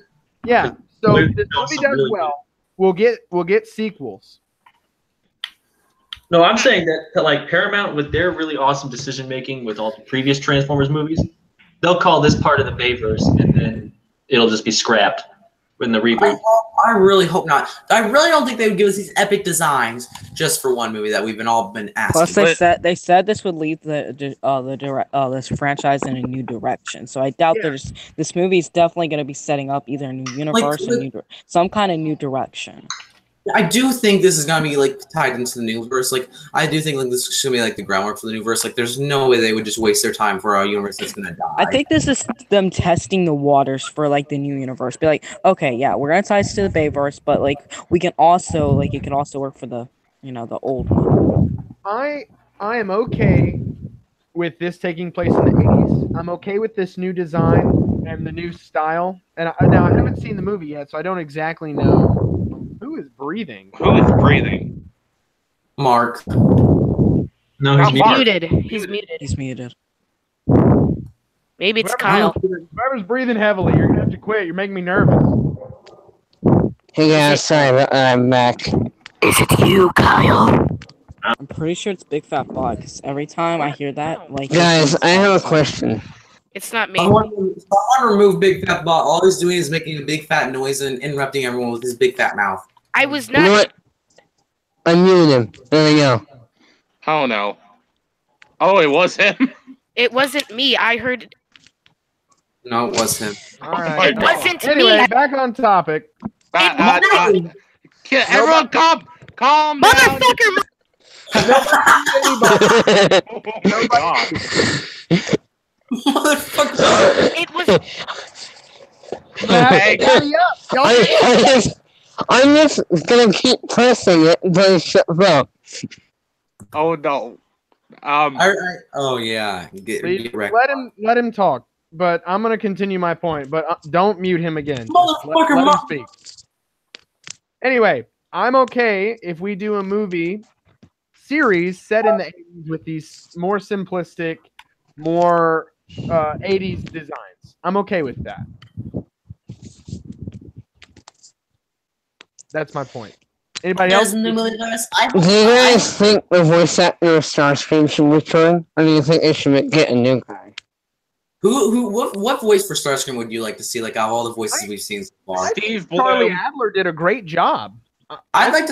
yeah. So if this Also movie does really well, we'll get sequels. No, I'm saying that like Paramount, with their really awesome decision making with all the previous Transformers movies, they'll call this part of the Bayverse, and then it'll just be scrapped in the reboot. I really hope not. I really don't think they would give us these epic designs just for one movie that we've all been asking. Plus, they said this would lead this franchise in a new direction. So I doubt this movie is definitely going to be setting up either a new universe or some kind of new direction. I do think this is gonna be like tied into the new verse. Like I do think like this is gonna be like the groundwork for the new verse. Like there's no way they would just waste their time for a universe that's gonna die. I think this is them testing the waters for like the new universe. Be like, okay, yeah, we're gonna tie this to the Bayverse, but like we can also like it can also work for the the old one. I am okay with this taking place in the 80s. I'm okay with this new design and the new style. And now I haven't seen the movie yet, so I don't exactly know who is breathing. Who is breathing? Mark. No, He's he's muted. He's muted. He's muted. Maybe it's Kyle. Whoever's breathing heavily, you're gonna have to quit. You're making me nervous. Hey guys, sorry, I'm back. Is it you, Kyle? I'm pretty sure it's Big Fat Bot because every time I hear that, like Guys, I have a question. It's not me. Someone remove Big Fat Bot. All he's doing is making a big fat noise and interrupting everyone with his big fat mouth. I was You know not. what? Unmute him. There we go. Oh no. Oh, it was him. It wasn't me. I heard. No, it was him. All right. It wasn't Anyway, me. back on topic. Yeah, everyone calm down. Motherfucker! Nobody. Oh, God. Motherfucker. It was Hey, Hurry up! Y'all get I'm just gonna keep pressing it until it shuts up. oh no. Oh yeah. Get wrecked. let him talk. But I'm gonna continue my point. But don't mute him again. Motherfucker, Let him speak. Anyway, I'm okay if we do a movie series set in the 80s with these more simplistic, more 80s designs. I'm okay with that. That's my point. Anybody else? Do you guys think the voice actor of Starscream should return, or do you think they should get a new guy? What voice for Starscream would you like to see? Like out of all the voices we've seen so far, Steve Charlie Bloom. Adler did a great job. I'd like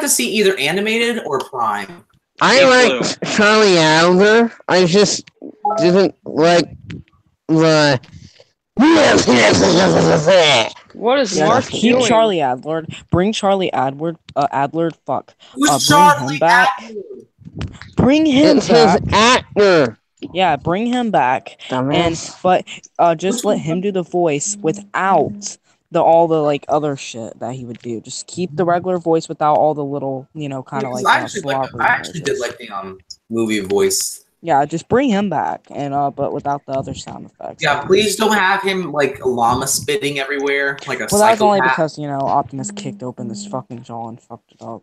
to see either animated or Prime. I liked Charlie Adler. I just didn't like the. What is Mark keep doing? Charlie Adler. Bring Charlie Adler. Fuck. Who's Bring Charlie him back. Adler? Bring him back. Actor. Yeah, bring him back. Dumbass. But just let him do the voice without all the like other shit that he would do. Just keep the regular voice without all the little, kind of like I actually did noises. like the movie voice. Yeah, just bring him back, and but without the other sound effects. Yeah, please don't have him like llama spitting everywhere like a Well, that was only psychopath. because Optimus kicked open this fucking jaw and fucked it up.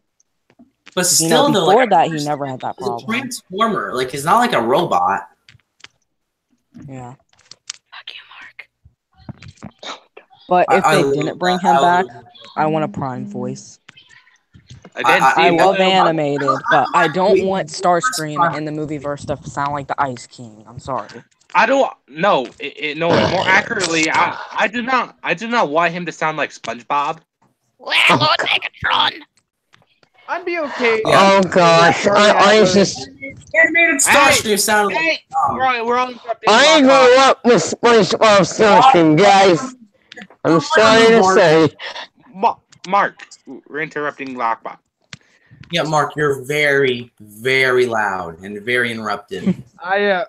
But still, though, before like, that, he never had that he's a problem. transformer. Like he's not like a robot. Yeah. fuck you, Mark. But if I they love didn't bring that. him I back, love I want a Prime voice. Again, I Steve love Bloom. animated, but I don't want Starscream in the movie verse to sound like the Ice King. I'm sorry. I don't no. No. More accurately, I do not want him to sound like SpongeBob. Well, Lord Megatron. I'd be okay. Oh gosh, I was just. Animated Starscream sounded like We're on. I grew up with SpongeBob Starscream, guys. I'm sorry to say. Mark, we're interrupting Lockbot. Yeah, Mark, you're very, very loud and very interrupted. I'd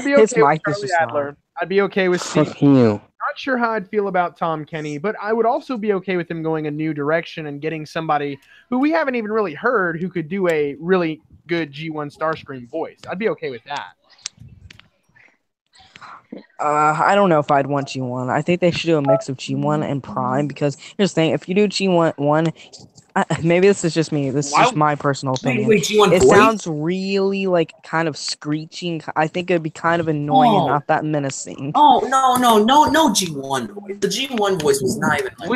be His okay with mic is Charlie just Adler. loud. I'd be okay with Steve. Fuck you. Not sure how I'd feel about Tom Kenny, but I would also be okay with him going a new direction and getting somebody who we haven't even really heard who could do a really good G1 Starscream voice. I'd be okay with that. I don't know if I'd want G1. I think they should do a mix of G1 and Prime because here's the thing: if you do G1, maybe this is just me. This is just my personal opinion. Wait, G1 It voice? sounds really like kind of screeching. I think it'd be kind of annoying and not that menacing. Oh no G1 voice. The G1 voice was not even like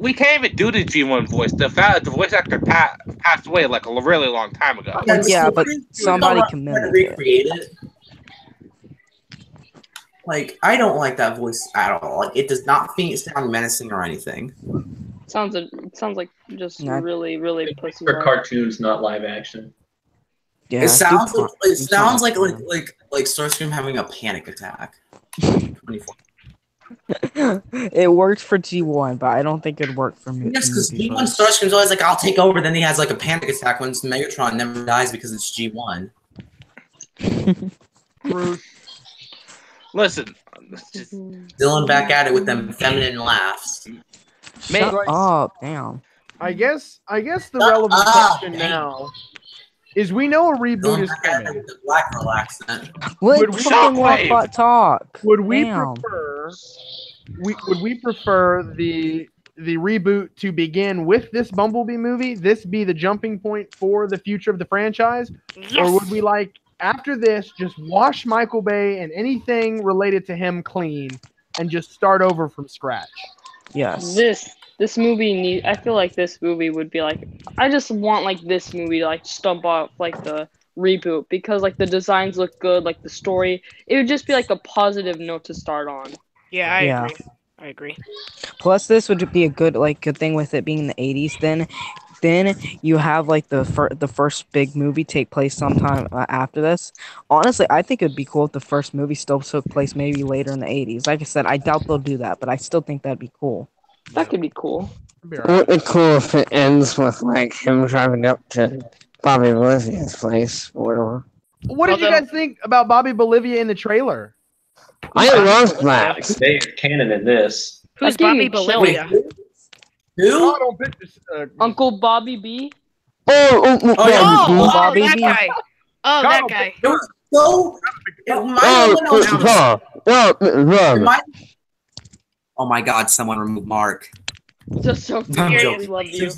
We can't even do the G1 voice. The voice actor passed away like a really long time ago. Yeah, but somebody can mimic it. recreate it. Like I don't like that voice at all. Like it does not sound menacing or anything. Sounds like just No. really pussy. For cartoons, not live action. Yeah, It sounds do like Prime. it sounds like Starscream having a panic attack. 24. It worked for G1, but I don't think it'd work for me. Yes, because G1 Starscream's always like, I'll take over, then he has like a panic attack when Megatron never dies because it's G1. Listen, Dylan back at it with them feminine laughs. Shut up, damn. I guess the relevant question now is we know a reboot is coming. With the black girl accent. Let Would we- fucking Lockbot talk. Would we Damn. prefer the reboot to begin with this Bumblebee movie? This be the jumping point for the future of the franchise? Or would we like after this just wash Michael Bay and anything related to him clean and just start over from scratch? Yes. This movie I feel like this movie would be like, I just want like this movie to like stump off like the reboot because like the designs look good, like the story, it would just be like a positive note to start on. Yeah, I agree. Plus, this would be a good thing with it being in the 80s. Then you have like the first big movie take place sometime after this. Honestly, I think it'd be cool if the first movie still took place maybe later in the 80s. Like I said, I doubt they'll do that, but I still think that'd be cool. That could be cool. Be all It right. would be cool if it ends with like him driving up to Bobby Bolivia's place or whatever. What did you guys think about Bobby Bolivia in the trailer? I love Like, that. they are canon in this. Who's That gave Bobby me chills. Bolivia? Who? don't pick this. Uncle Bobby B. Oh, Oh, yeah. Oh, Bobby that B. guy. Oh, that guy. It was so. It Oh my God! Someone remove Mark. Just so I'm we joking. love you.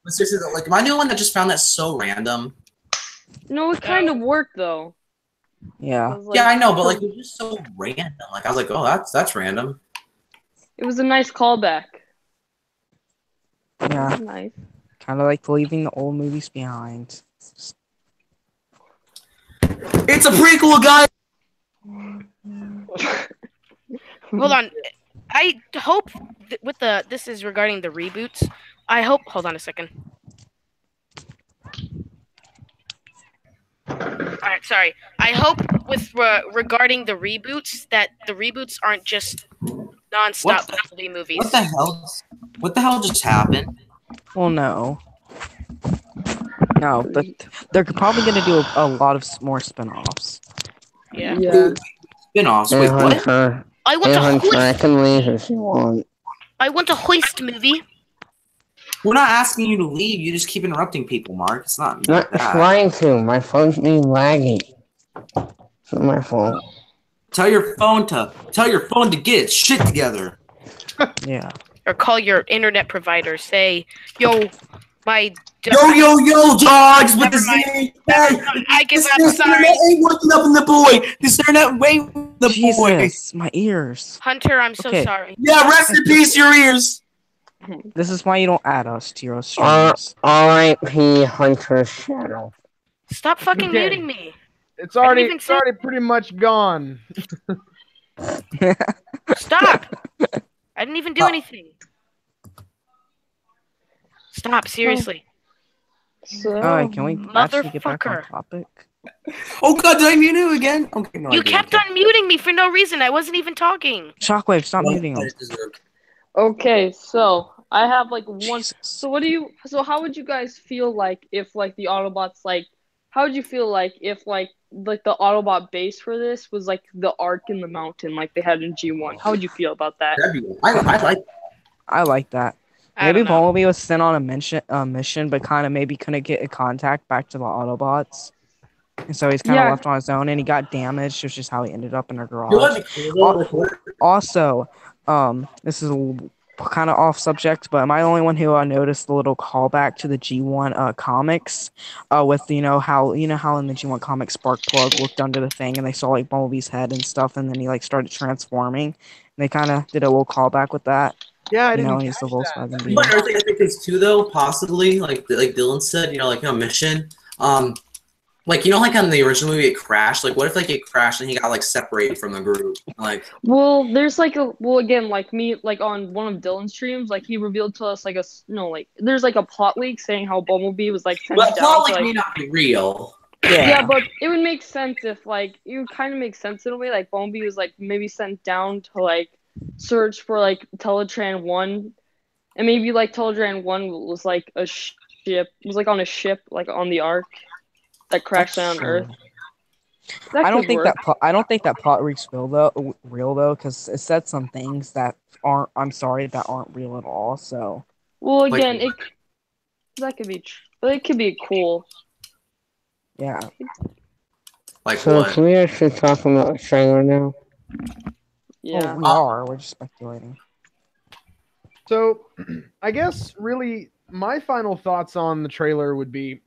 Seriously, like, am I the one that just found that so random? No, it kind of worked though. Yeah. It was, like, Yeah, I know, but like, it was just so random. Like, I was like, oh, that's random. it was a nice callback. Yeah. Nice. Kind of like leaving the old movies behind. It's a prequel, guys. Hold on. I hope with this is regarding the reboots. I hope. Hold on a second. Alright, sorry. I hope with regarding the reboots that the reboots aren't just non-stop Bumblebee movies. What the hell? What the hell just happened? Well, no. No, but they're probably going to do a lot of more spin-offs. Yeah. Yeah. Spin-offs. Hey, Wait, what? Hunter. I want Hey, a Hunter, I hoist. can leave if you want. I want a hoist movie. We're not asking you to leave. You just keep interrupting people, Mark. It's not Not that. trying to. My phone's being laggy. It's not my fault. Tell your phone to get its shit together. Yeah. Or call your internet provider. Say, yo, my. Yo, dogs with Never the mind. Z. I give up. This Sorry. internet ain't working up in the boy. This internet ain't the boy. Jesus, my ears. Hunter, I'm so Okay. sorry. Yeah, rest in peace, your ears. This is why you don't add us to your streams. R.I.P. Hunter's Shadow. Stop fucking Okay. muting me. It's already even say- pretty much gone. Stop. I didn't even do anything. Stop, seriously. So, Alright, can we actually get back on Motherfucker. topic? Oh God, did I mute you again? Okay, no, You I didn't. kept on muting me for no reason. I wasn't even talking. Shockwave, stop Well, muting I them. deserve- okay, so I have like one. Jesus. So how would you guys feel like if like the Autobots like? How would you feel like if like the Autobot base for this was like the Ark in the Mountain like they had in G1? How would you feel about that? I like. I like that. I Maybe don't know. Bumblebee was sent on a mission, but kind of maybe couldn't get a contact back to the Autobots. And so he's kind of Yeah. left on his own, and he got damaged, which is how he ended up in a You know garage. what'd be cool, though? Also, this is kind of off subject, but am I the only one who noticed the little callback to the G1 comics? With how in the G1 comics Sparkplug looked under the thing and they saw like Bumblebee's head and stuff, and then he like started transforming. And they kind of did a little callback with that. Yeah, I You didn't know, he's the catch Volkswagen that. Beetle. But I think it's too, though, possibly, like Dylan said, like a mission. Like, like on the original movie, it crashed. Like, what if like it crashed and he got like separated from the group? Like, Well, there's like again like me like on one of Dylan's streams like he revealed to us like there's like a plot leak saying how Bumblebee was like sent but down plot to, like like, may not be real. yeah, but it would make sense if like it would kind of make sense in a way like Bumblebee was like maybe sent down to like search for like Teletran 1 and maybe like Teletran 1 was like a ship was like on a ship like on the Ark that crashed down on Earth. That I don't could think work. I don't think that plot leak's real though, because it said some things that aren't. I'm sorry, that aren't real at all. So Well, Like again, that could be but it could be cool. yeah, Like So what? can we actually talk about the trailer now? Yeah. we are. We're just speculating. So, I guess really my final thoughts on the trailer would be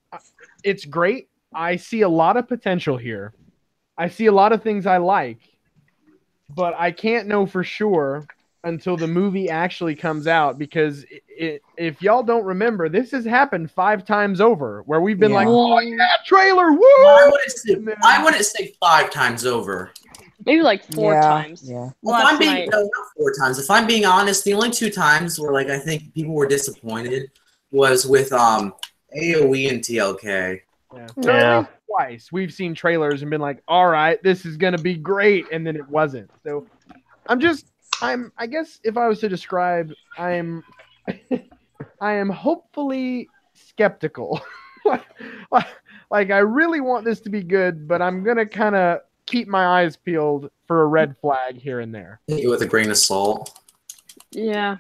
it's great. I see a lot of potential here. I see a lot of things I like, but I can't know for sure until the movie actually comes out because if y'all don't remember, this has happened 5 times over where we've been Yeah. like, oh yeah, trailer, woo! I wouldn't say 5 times over. Maybe like 4 Yeah, times. yeah. Well, if Last I'm being night. no, not 4 times. If I'm being honest, the only 2 times where like I think people were disappointed was with AOE and TLK. Yeah. So at least twice we've seen trailers and been like, all right, this is gonna be great, and then it wasn't. So I guess if I was to describe, I am hopefully skeptical. Like I really want this to be good, but I'm gonna kind of keep my eyes peeled for a red flag here and there. Take it with a grain of salt. Yeah.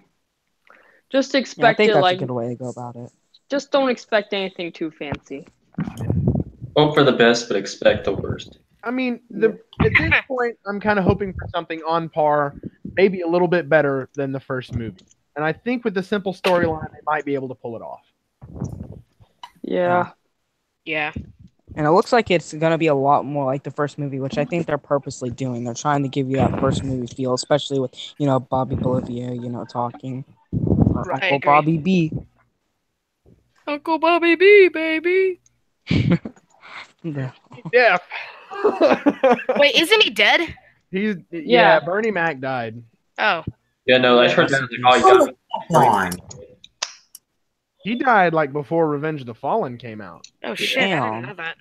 Just Yeah, I expect think it that's like. a good way to go about it. Just don't expect anything too fancy. Hope for the best, but expect the worst. I mean, at this point, I'm kind of hoping for something on par, maybe a little bit better than the first movie. And I think with the simple storyline, they might be able to pull it off. Yeah. Yeah. And it looks like it's gonna be a lot more like the first movie, which I think they're purposely doing. They're trying to give you that first movie feel, especially with Bobby Bolivia, talking, or Right, I Uncle agree. Bobby B. Uncle Bobby B, baby. Yeah. Wait, isn't he dead? Yeah, Bernie Mac died. Oh. Yeah, no, I Yeah, heard that. Like, oh, you got me. He died like before Revenge of the Fallen came out. Oh shit! I didn't Damn. know that.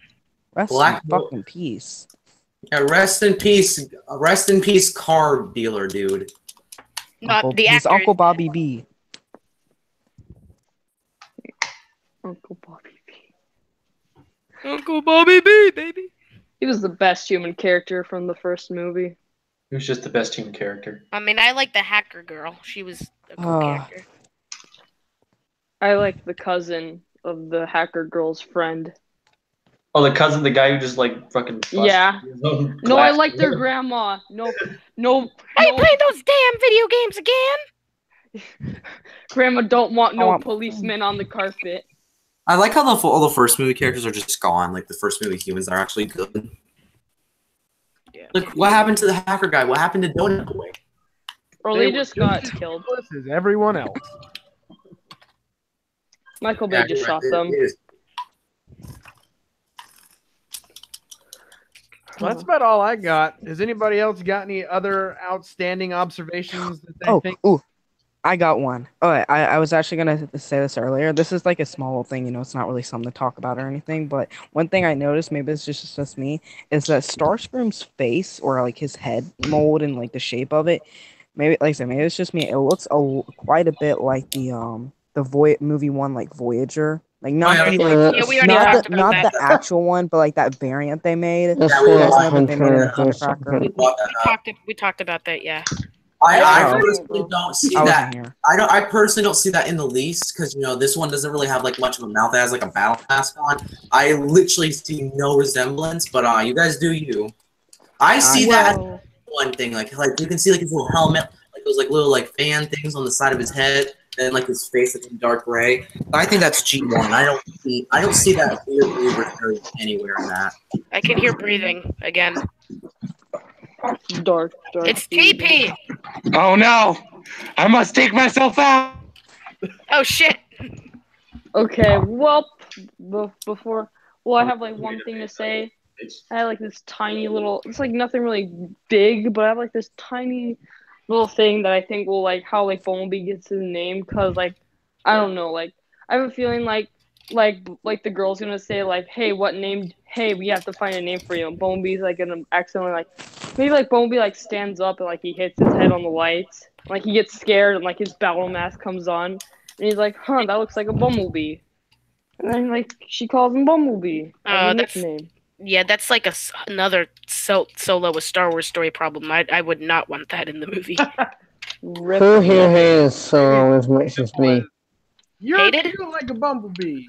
Rest Black in fucking peace. Yeah, rest in peace, car dealer, dude. Not the He's actor. Uncle Bobby B. Uncle Bobby B. Uncle Bobby B, baby. He was the best human character from the first movie. He was just the best human character. I mean, I like the hacker girl. She was a cool character. I like the cousin of the hacker girl's friend. Oh, the cousin, the guy who just like fucking. Yeah. No, I like their grandma. No. Are you playing those damn video games again? Grandma don't want no policemen on the carpet. I like how all the first movie characters are just gone. Like the first movie humans are actually good. Yeah. Like, what happened to the hacker guy? What happened to Donut Boy? Or they just got killed. As everyone else. Michael Bay just shot them. Well, that's about all I got. Has anybody else got any other outstanding observations that they think? Ooh, I got one. Oh, I was actually gonna say this earlier. This is like a small little thing, it's not really something to talk about or anything. But one thing I noticed, maybe it's just me, is that Starscream's face or like his head mold and like the shape of it. Maybe like I said, maybe it's just me. It looks quite a bit like the movie one, like Voyager. Like not the actual one, but like that variant they made. We talked about that, yeah. I personally don't see that. I personally don't see that in the least because this one doesn't really have like much of a mouth. It has like a battle mask on. I literally see no resemblance, but you guys do you. I see that one thing like you can see like his little helmet, like those like little like fan things on the side of his head. And like his face is in dark gray. I think that's G1. I don't see that weird blue anywhere in that. I can hear breathing again. Dark. It's TP. Oh no! I must take myself out. Oh shit. Okay, well, before. Well, I have like one thing to say. I have like this tiny little. It's like nothing really big, but I have like this tiny little thing that I think will like how like Bumblebee gets his name, because like I don't know, like I have a feeling like the girl's gonna say like, hey, what name? Hey, we have to find a name for you. And Bumblebee's like gonna accidentally like maybe like Bumblebee like stands up and like he hits his head on the lights, like he gets scared and like his battle mask comes on and he's like, that looks like a Bumblebee, and then like she calls him Bumblebee. That's nickname. Yeah, that's like another Solo a Star Wars story problem. I would not want that in the movie. Who here hates Solo as much as me? You're like a Bumblebee.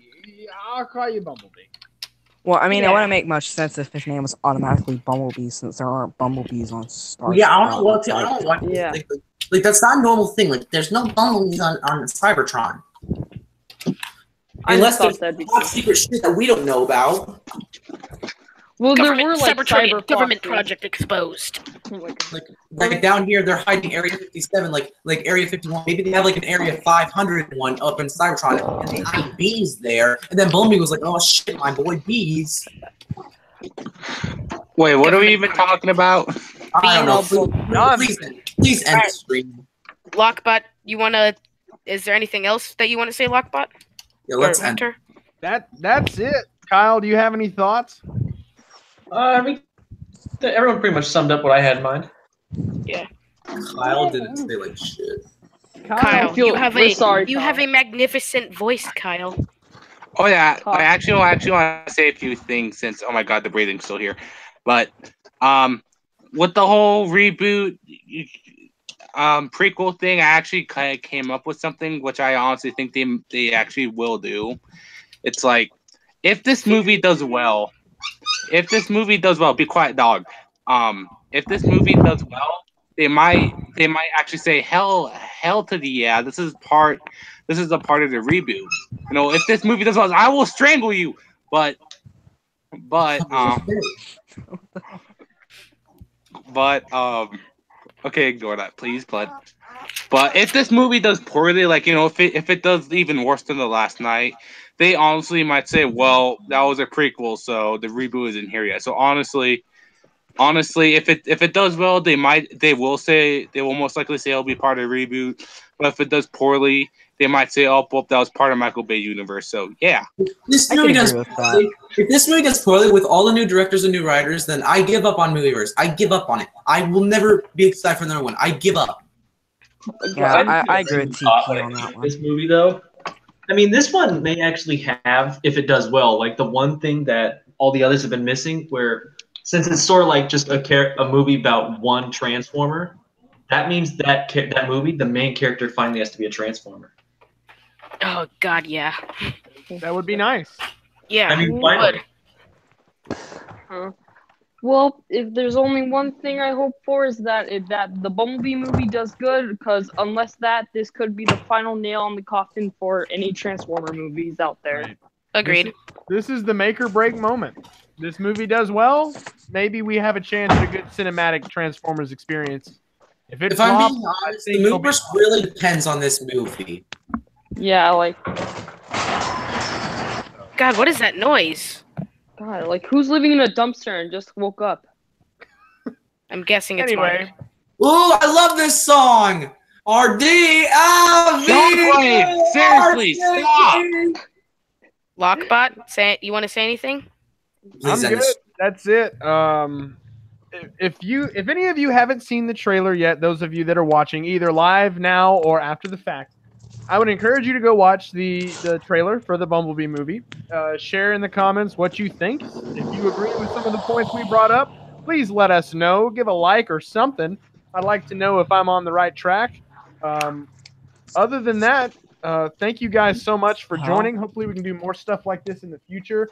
I'll call you Bumblebee. Well, I mean, it wouldn't make much sense if his name was automatically Bumblebee, since there aren't Bumblebees on Star Wars. Yeah, I don't want like that's not a normal thing. Like, there's no Bumblebees on Cybertron. Unless there's top secret shit that we don't know about. Well, there were like Cybertron government project exposed. Like down here, they're hiding Area 57, like Area 51. Maybe they have like an Area 501 up in Cybertron, and they hide bees there. And then Bumblebee was like, "Oh shit, my boy bees." Wait, what are we even talking about? I don't know. Please end the stream. Lockbot, you wanna? Is there anything else that you want to say, Lockbot? Yeah, let's end. That's it. Kyle, do you have any thoughts? I mean, everyone pretty much summed up what I had in mind. Yeah. Kyle didn't say like shit. Kyle, feel- we're sorry, you Kyle. have a magnificent voice, Kyle. Oh yeah, Kyle. I actually want to say a few things since oh my god, the breathing's still here. But with the whole reboot prequel thing, I actually kind of came up with something which I honestly think they actually will do. It's like if this movie does well, be quiet, dog. If this movie does well, they might actually say hell to the yeah. This is a part of the reboot. You know, if this movie does well, I will strangle you. But okay, ignore that, please. But if this movie does poorly, like you know, if it does even worse than The Last Night, they honestly might say, well, that was a prequel, so the reboot isn't here yet. So honestly, if it does well, they will most likely say it'll be part of the reboot. But if it does poorly, they might say, oh, well, that was part of Michael Bay universe. So yeah. This I can movie agree does with poorly. that. If this movie does poorly with all the new directors and new writers, then I give up on Movieverse. I give up on it. I will never be excited for another one. I give up. Yeah, I agree with TP on that one. This movie, though, I mean, this one may actually have, if it does well, like the one thing that all the others have been missing, where since it's sort of like just a movie about one Transformer, that means that movie, the main character finally has to be a Transformer. Oh God, yeah. That would be nice. Yeah, I mean, finally. Well, if there's only one thing I hope for is that the Bumblebee movie does good, because unless that, this could be the final nail on the coffin for any Transformer movies out there. Right. Agreed. This is the make or break moment. This movie does well, maybe we have a chance at a good cinematic Transformers experience. If it If I'm flops, being I honest, think the it'll be Movieverse really depends on this movie. Yeah, like God, what is that noise? God, like who's living in a dumpster and just woke up? I'm guessing it's Anyway, Ooh, I love this song. RD. Don't play it. Seriously, stop. Lockbot. You want to say anything? Please I'm end good. this. That's it. If any of you haven't seen the trailer yet, those of you that are watching either live now or after the fact, I would encourage you to go watch the trailer for the Bumblebee movie. Share in the comments what you think. If you agree with some of the points we brought up, please let us know. Give a like or something. I'd like to know if I'm on the right track. Other than that, thank you guys so much for joining. Hopefully we can do more stuff like this in the future.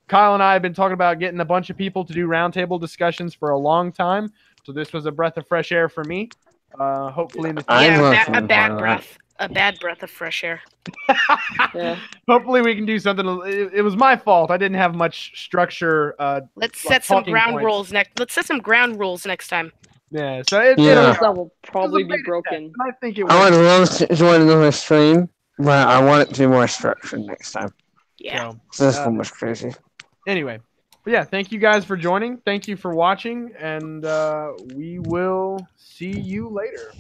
Kyle and I have been talking about getting a bunch of people to do roundtable discussions for a long time. So this was a breath of fresh air for me. Hopefully in the future. Yeah, a bad breath. A bad breath of fresh air. Yeah. Hopefully we can do something. It was my fault. I didn't have much structure. Let's set some talking ground points. rules next. Let's set some ground rules next time. Yeah. So That will probably be broken. I think it I was. would love to join another stream, but I want it to be more structured next time. Yeah. This one was crazy. Anyway, but yeah, thank you guys for joining. Thank you for watching, and we will see you later.